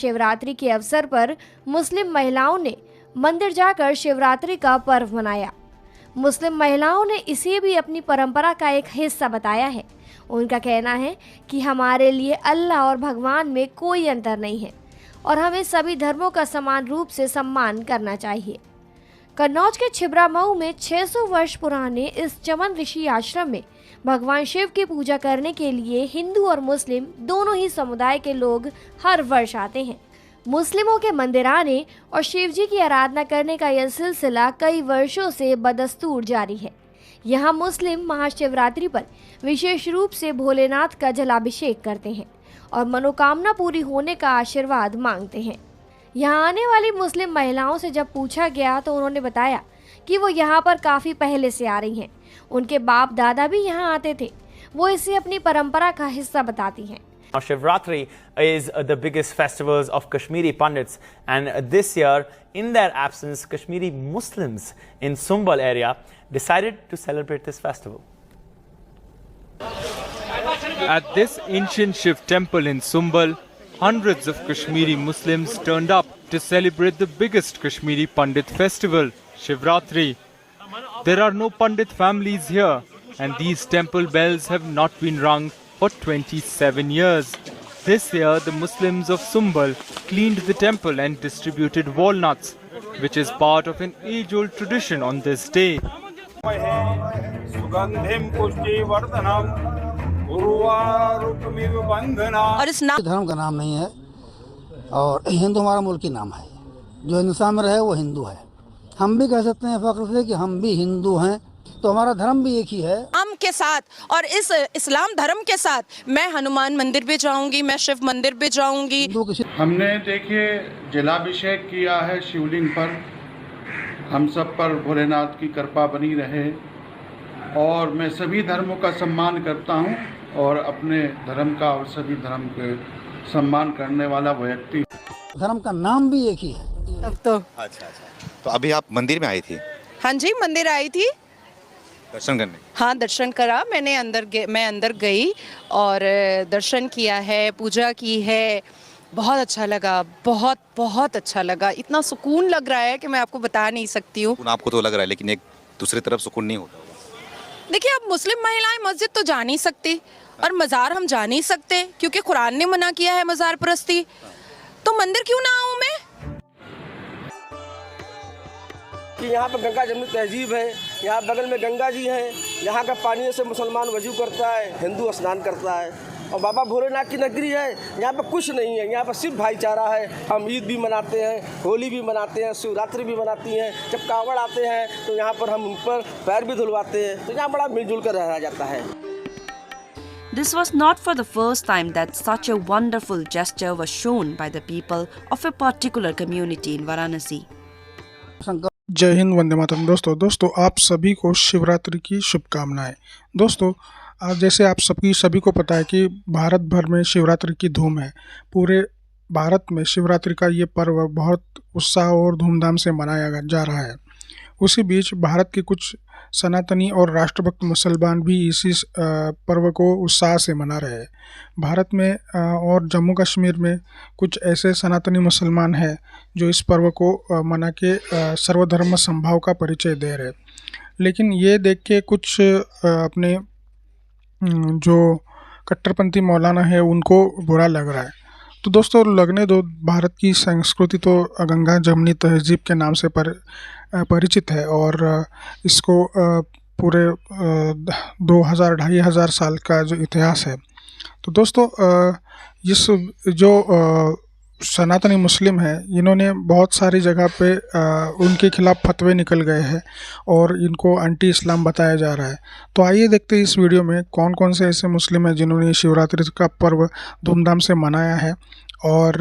महाशिवरात्रि के अवसर पर मुस्लिम महिलाओं ने मंदिर जाकर शिवरात्रि का पर्व मनाया। मुस्लिम महिलाओं ने इसे भी अपनी परंपरा का एक हिस्सा बताया है। उनका कहना है कि हमारे लिए अल्लाह और भगवान में कोई अंतर नहीं है और हमें सभी धर्मों का समान रूप से सम्मान करना चाहिए। कन्नौज के छिबरा मऊ में 600 वर्ष पुराने इस चमन ऋषि आश्रम में भगवान शिव की पूजा करने के लिए हिंदू और मुस्लिम दोनों ही समुदाय के लोग हर वर्ष आते हैं। मुस्लिमों के मंदिर आने और शिव जी की आराधना करने का यह सिलसिला कई वर्षों से बदस्तूर जारी है। यहाँ मुस्लिम महाशिवरात्रि पर विशेष रूप से भोलेनाथ का जलाभिषेक करते हैं और मनोकामना पूरी होने का आशीर्वाद मांगते हैं। यहाँ आने वाली मुस्लिम महिलाओं से जब पूछा गया तो उन्होंने बताया कि वो यहाँ पर काफ़ी पहले से आ रही हैं। उनके बाप दादा भी यहाँ आते थे। वो इसे अपनी परंपरा का हिस्सा बताती हैं। Shivratri is the biggest festivals of Kashmiri Pandits, and this year, in their absence, Kashmiri Muslims in Sumbal area decided to celebrate this festival. At this ancient Shiv temple in Sumbal, hundreds of Kashmiri Muslims turned up to celebrate the biggest Kashmiri Pandit festival, Shivratri. There are no Pandit families here, and these temple bells have not been rung for 27 years. This year, the Muslims of Sumbal cleaned the temple and distributed walnuts, which is part of an age-old tradition on this day. और इस धर्म का नाम नहीं है और हिंदू हमारा मुल्की नाम है। जो हिंदुस्तान में रहे वो हिंदू है। हम भी कह सकते हैं फख्र से कि हम भी हिंदू हैं, तो हमारा धर्म भी एक ही है। हम के साथ और इस इस्लाम धर्म के साथ मैं हनुमान मंदिर भी जाऊंगी, मैं शिव मंदिर भी जाऊंगी। हमने देखिए जलाभिषेक किया है शिवलिंग पर। हम सब पर भोलेनाथ की कृपा बनी रहे और मैं सभी धर्मों का सम्मान करता हूं और अपने धर्म का और सभी धर्म के सम्मान करने वाला व्यक्ति। धर्म का नाम भी एक ही है। तब तो अच्छा। तो अभी आप मंदिर में आई थी? हाँ जी, मंदिर आई थी दर्शन करने। हाँ, दर्शन करा मैंने। मैं अंदर गई और दर्शन किया है, पूजा की है। बहुत अच्छा लगा, बहुत बहुत अच्छा लगा। इतना सुकून लग रहा है कि मैं आपको बता नहीं सकती हूँ। आपको तो लग रहा है, लेकिन एक दूसरी तरफ सुकून नहीं होता। देखिए, अब मुस्लिम महिलाएं मस्जिद तो जा नहीं सकती और मज़ार हम जा नहीं सकते क्योंकि कुरान ने मना किया है मज़ार परस्ती। तो मंदिर क्यों ना आऊँ मैं? कि यहाँ पर गंगा जमुनी तहजीब है, यहाँ बगल में गंगा जी हैं, यहाँ का पानी से मुसलमान वजू करता है, हिंदू स्नान करता है और बाबा भोलेनाथ की नगरी है। यहाँ पर कुछ नहीं है, यहाँ पर सिर्फ भाईचारा है। हम ईद भी मनाते हैं, होली भी मनाते हैं, शिवरात्रि भी मनाती हैं। जब कांवड़ आते हैं तो यहाँ पर हम उन पर पैर भी धुलवाते हैं। तो यहाँ बड़ा मिलजुल कर रहा जाता है। This was not for the first time that such a wonderful gesture was shown by the people of a particular community in Varanasi. जय हिंद, वंदे मातरम। दोस्तों आप सभी को शिवरात्रि की शुभकामनाएं। दोस्तों, आज जैसे आप सभी को पता है कि भारत भर में शिवरात्रि की धूम है। पूरे भारत में शिवरात्रि का ये पर्व बहुत उत्साह और धूमधाम से मनाया जा रहा है। उसी बीच भारत के कुछ सनातनी और राष्ट्रभक्त मुसलमान भी इसी पर्व को उत्साह से मना रहे हैं। भारत में और जम्मू कश्मीर में कुछ ऐसे सनातनी मुसलमान हैं जो इस पर्व को मना के सर्वधर्म समभाव का परिचय दे रहे हैं। लेकिन ये देख के कुछ अपने जो कट्टरपंथी मौलाना है उनको बुरा लग रहा है। तो दोस्तों लगने दो, भारत की संस्कृति तो गंगा जमुनी तहजीब के नाम से परिचित है और इसको पूरे 2000-2500 साल का जो इतिहास है। तो दोस्तों इस जो सनातनी मुस्लिम है, इन्होंने बहुत सारी जगह पे उनके खिलाफ फतवे निकल गए हैं और इनको एंटी इस्लाम बताया जा रहा है। तो आइए देखते हैं इस वीडियो में कौन कौन से ऐसे मुस्लिम हैं जिन्होंने शिवरात्रि का पर्व धूमधाम से मनाया है और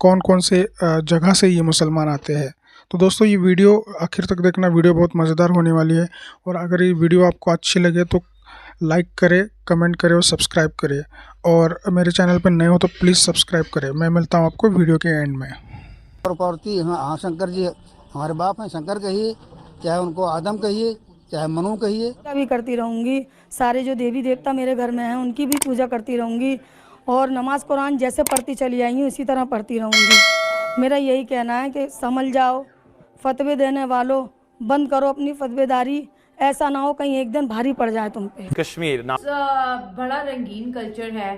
कौन कौन से जगह से ये मुसलमान आते हैं। तो दोस्तों ये वीडियो आखिर तक देखना, वीडियो बहुत मज़ेदार होने वाली है। और अगर ये वीडियो आपको अच्छी लगे तो लाइक करें, कमेंट करें और सब्सक्राइब करें। और मेरे चैनल पर नए हो तो प्लीज़ सब्सक्राइब करें। मैं मिलता हूँ आपको वीडियो के एंड में। पार्वती, हाँ शंकर जी हमारे बाप हैं, शंकर कहिए, चाहे उनको आदम कहिए, चाहे मनु कहिए। भी करती रहूँगी। सारे जो देवी देवता मेरे घर में हैं उनकी भी पूजा करती रहूँगी। और नमाज कुरान जैसे पढ़ती चली आई हूँ इसी तरह पढ़ती रहूँगी। मेरा यही कहना है कि संभल जाओ, फतवे देने वालों बंद करो अपनी फतवेदारी, ऐसा ना हो कहीं एक दिन भारी पड़ जाए तुम पे। Kashmir now. बड़ा रंगीन कल्चर है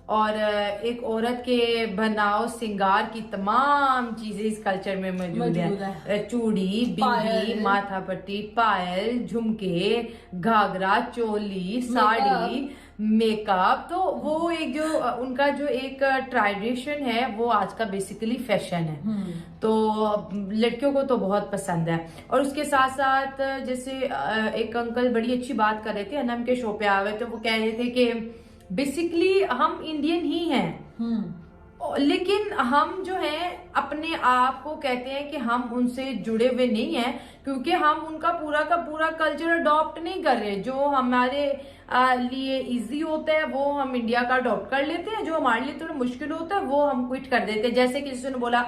और एक औरत के बनाव सिंगार की तमाम चीजें इस कल्चर में मौजूद है। चूड़ी, बिंदी, माथा पट्टी, पायल, झुमके, घाघरा, चोली, साड़ी, मेकअप। तो वो एक जो उनका जो एक ट्रेडिशन है वो आज का बेसिकली फैशन है, तो लड़कियों को तो बहुत पसंद है। और उसके साथ साथ जैसे एक अंकल बड़ी अच्छी बात कर रहे थे, अनम के शो पे आ गए, तो वो कह रहे थे कि बेसिकली हम इंडियन ही हैं, लेकिन हम जो है अपने आप को कहते हैं कि हम उनसे जुड़े हुए नहीं हैं, क्योंकि हम उनका पूरा का पूरा कल्चर अडॉप्ट नहीं कर रहे। जो हमारे लिए इजी होता है वो हम इंडिया का अडॉप्ट कर लेते हैं, जो हमारे लिए थोड़ा मुश्किल होता है वो हम क्विट कर देते हैं। जैसे कि किसी ने बोला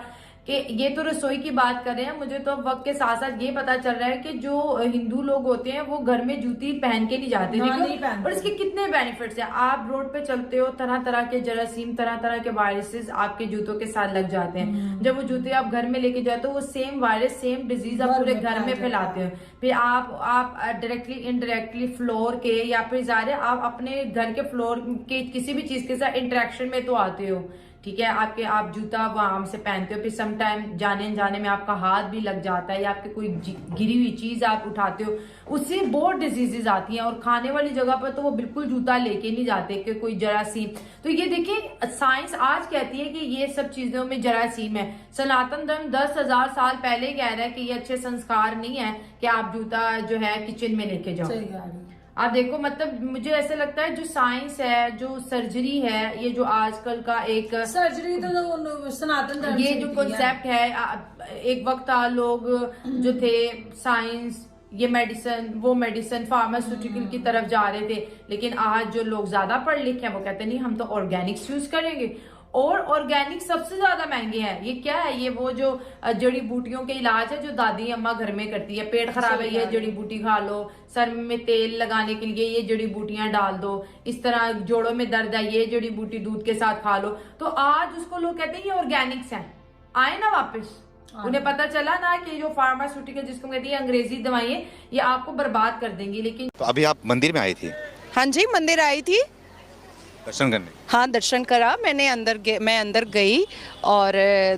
कि ये तो रसोई की बात कर रहे हैं, मुझे तो वक्त के साथ साथ ये पता चल रहा है कि जो हिंदू लोग होते हैं वो घर में जूती पहन के नहीं जाते, और इसके कितने बेनिफिट्स हैं। आप रोड पे चलते हो, तरह तरह के जरासीम, तरह तरह के वायरसेस आपके जूतों के साथ लग जाते हैं। जब वो जूते आप घर में लेके जाते हो, वो सेम वायरस, सेम डिजीज आप पूरे घर में फैलाते हो। फिर आप डायरेक्टली इनडायरेक्टली फ्लोर के या फिर ज़ाहिर आप अपने घर के फ्लोर के किसी भी चीज के साथ इंटरेक्शन में तो आते हो, ठीक है। आप जूता वहां से पहनते हो, फिर सम टाइम जाने अनजाने में आपका हाथ भी लग जाता है, या आपके कोई गिरी हुई चीज आप उठाते हो, उससे बहुत डिजीजेज आती हैं। और खाने वाली जगह पर तो वो बिल्कुल जूता लेके नहीं जाते कि कोई जरासीम। तो ये देखिए, साइंस आज कहती है कि ये सब चीजों में जरासीम है। सनातन धर्म 10,000 साल पहले कह रहा है कि ये अच्छे संस्कार नहीं है कि आप जूता जो है किचन में लेके जाओ। आप देखो, मतलब मुझे ऐसा लगता है जो साइंस है, जो सर्जरी है, ये जो आजकल का एक सर्जरी तो सनातन धर्म ये जो कॉन्सेप्ट है, एक वक्त लोग जो थे साइंस, ये मेडिसिन, वो मेडिसिन, फार्मास्यूटिकल की तरफ जा रहे थे। लेकिन आज जो लोग ज्यादा पढ़ लिखे हैं वो कहते नहीं, हम तो ऑर्गेनिक्स यूज करेंगे, और ऑर्गेनिक सबसे ज्यादा महंगे हैं। ये क्या है? ये वो जो जड़ी बूटियों के इलाज है जो दादी अम्मा घर में करती है। पेट खराब है, ये जड़ी बूटी खा लो। सर में तेल लगाने के लिए ये जड़ी बूटियां डाल दो। इस तरह जोड़ों में दर्द है, ये जड़ी बूटी दूध के साथ खा लो। तो आज उसको लोग कहते हैं ये ऑर्गेनिक्स हैं। आए ना वापस, उन्हें पता चला ना कि जो फार्मास्यूटिकल जिसको कहती है अंग्रेजी दवाएं, ये आपको बर्बाद कर देंगी। लेकिन तो अभी आप मंदिर में आई थी? हाँ जी, मंदिर आई थी, दर्शन करने। हाँ, दर्शन करा मैंने। मैं अंदर गई और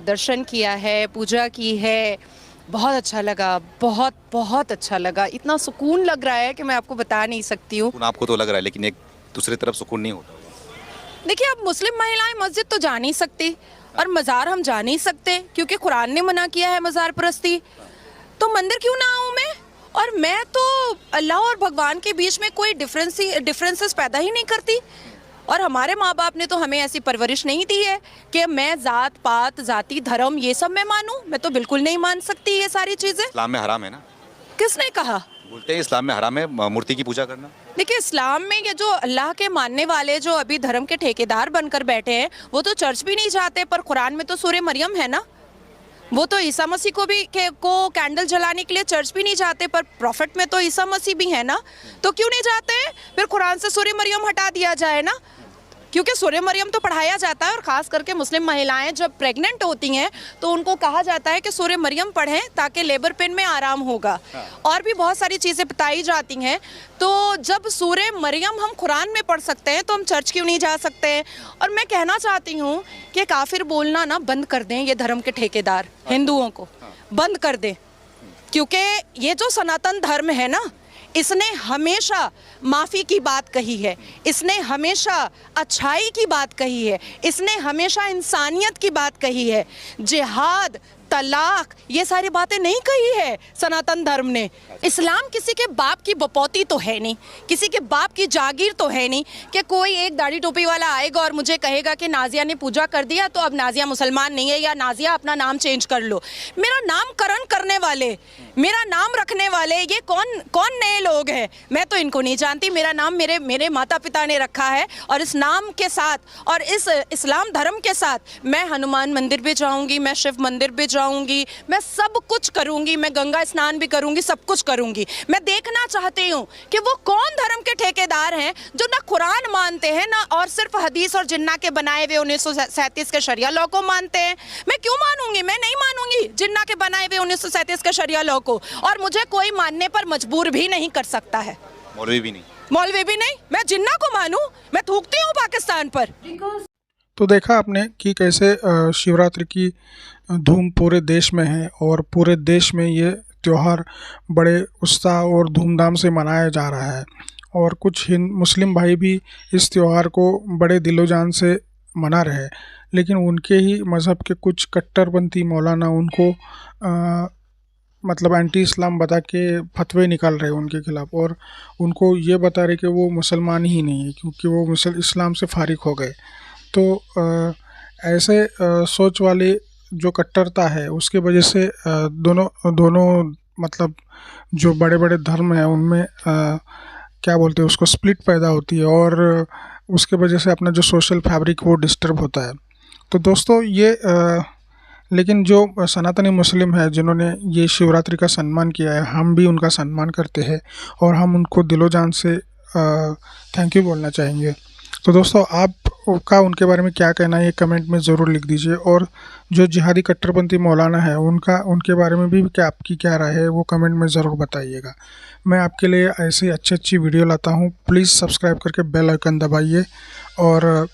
दर्शन किया है, पूजा की है। बहुत अच्छा लगा, बहुत बहुत अच्छा लगा। इतना सुकून लग रहा है कि मैं आपको बता नहीं सकती हूँ। आपको तो लग रहा है, लेकिन एक दूसरी तरफ सुकून नहीं होता। देखिए, अब मुस्लिम महिलाएं मस्जिद तो जा नहीं सकती और मज़ार हम जा नहीं सकते, क्योंकि कुरान ने मना किया है मज़ार परस्ती। तो मंदिर क्यों ना आऊँ मैं? और मैं तो अल्लाह और भगवान के बीच में कोई डिफरेंसेस पैदा ही नहीं करती। और हमारे माँ बाप ने तो हमें ऐसी परवरिश नहीं दी है कि मैं जात पात, जाति, धर्म ये सब मैं मानूं। मैं तो बिल्कुल नहीं मान सकती ये सारी चीजें। इस्लाम में हराम है ना? किसने कहा? बोलते हैं इस्लाम में हराम है मूर्ति की पूजा करना। देखिए, इस्लाम में ये जो अल्लाह के मानने वाले जो अभी धर्म के ठेकेदार बनकर बैठे हैं, वो तो चर्च भी नहीं जाते। पर कुरान में तो सूरह मरियम है ना, वो तो ईसा मसीह को भी को कैंडल जलाने के लिए चर्च भी नहीं जाते। पर प्रॉफिट में तो ईसा मसीह भी है ना, तो क्यों नहीं जाते हैं? फिर कुरान से सूरह मरियम हटा दिया जाए ना, क्योंकि सूरह मरियम तो पढ़ाया जाता है। और ख़ास करके मुस्लिम महिलाएं जब प्रेग्नेंट होती हैं तो उनको कहा जाता है कि सूरह मरियम पढ़ें ताकि लेबर पेन में आराम होगा। और भी बहुत सारी चीज़ें बताई जाती हैं। तो जब सूरह मरियम हम कुरान में पढ़ सकते हैं तो हम चर्च क्यों नहीं जा सकते हैं? और मैं कहना चाहती हूँ कि काफिर बोलना ना बंद कर दें ये धर्म के ठेकेदार, हिंदुओं को बंद कर दें। क्योंकि ये जो सनातन धर्म है ना, इसने हमेशा माफ़ी की बात कही है, इसने हमेशा अच्छाई की बात कही है, इसने हमेशा इंसानियत की बात कही है। जिहाद, तलाक, ये सारी बातें नहीं कही है सनातन धर्म ने। इस्लाम किसी के बाप की बपौती तो है नहीं, किसी के बाप की जागीर तो है नहीं कि कोई एक दाढ़ी टोपी वाला आएगा और मुझे कहेगा कि नाजिया ने पूजा कर दिया तो अब नाजिया मुसलमान नहीं है, या नाजिया अपना नाम चेंज कर लो। मेरा नामकरण करने वाले, मेरा नाम रखने वाले ये कौन नए लोग हैं? मैं तो इनको नहीं जानती। मेरा नाम मेरे माता पिता ने रखा है, और इस नाम के साथ और इस इस्लाम धर्म के साथ मैं हनुमान मंदिर भी जाऊँगी, मैं शिव मंदिर भी जाऊँगी, जाऊंगी, मैं सब कुछ करूंगी, मैं गंगा स्नान भी करूंगी, सब कुछ करूंगी। मैं देखना चाहती हूँ कि वो कौन धर्म के ठेकेदार हैं जो ना कुरान मानते हैं ना और सिर्फ हदीस और जिन्ना के बनाए हुए 1937 के शरिया लॉ को मानते हैं। मैं क्यों मानूंगी? मैं नहीं मानूंगी जिन्ना के बनाए हुए 1937 के शरिया लॉ को, और मुझे कोई मानने पर मजबूर भी नहीं कर सकता है। मौलवी भी नहीं, मौलवी भी नहीं। मैं जिन्ना को मानूं? मैं थूकती हूँ पाकिस्तान पर। तो देखा आपने कि कैसे शिवरात्रि की धूम पूरे देश में है और पूरे देश में ये त्यौहार बड़े उत्साह और धूमधाम से मनाया जा रहा है। और कुछ मुस्लिम भाई भी इस त्यौहार को बड़े दिलोजान से मना रहे हैं, लेकिन उनके ही मज़हब के कुछ कट्टरपंथी मौलाना उनको मतलब एंटी इस्लाम बता के फतवे निकाल रहे हैं उनके ख़िलाफ़, और उनको ये बता रहे कि वो मुसलमान ही नहीं है क्योंकि वो इस्लाम से फारिग हो गए। तो ऐसे सोच वाले जो कट्टरता है उसके वजह से दोनों मतलब जो बड़े बड़े धर्म हैं उनमें क्या बोलते हैं उसको स्प्लिट पैदा होती है, और उसके वजह से अपना जो सोशल फैब्रिक वो डिस्टर्ब होता है। तो दोस्तों ये लेकिन जो सनातनी मुस्लिम है जिन्होंने ये शिवरात्रि का सम्मान किया है, हम भी उनका सम्मान करते हैं और हम उनको दिलो जान से थैंक यू बोलना चाहेंगे। तो दोस्तों आपका उनके बारे में क्या कहना है ये कमेंट में ज़रूर लिख दीजिए, और जो जिहादी कट्टरपंथी मौलाना है उनके बारे में भी आपकी क्या राय है वो कमेंट में ज़रूर बताइएगा। मैं आपके लिए ऐसी अच्छी वीडियो लाता हूँ। प्लीज़ सब्सक्राइब करके बेल आइकन दबाइए और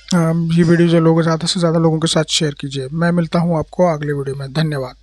ये वीडियो जो लोग ज़्यादा से ज़्यादा लोगों के साथ शेयर कीजिए। मैं मिलता हूँ आपको अगले वीडियो में। धन्यवाद।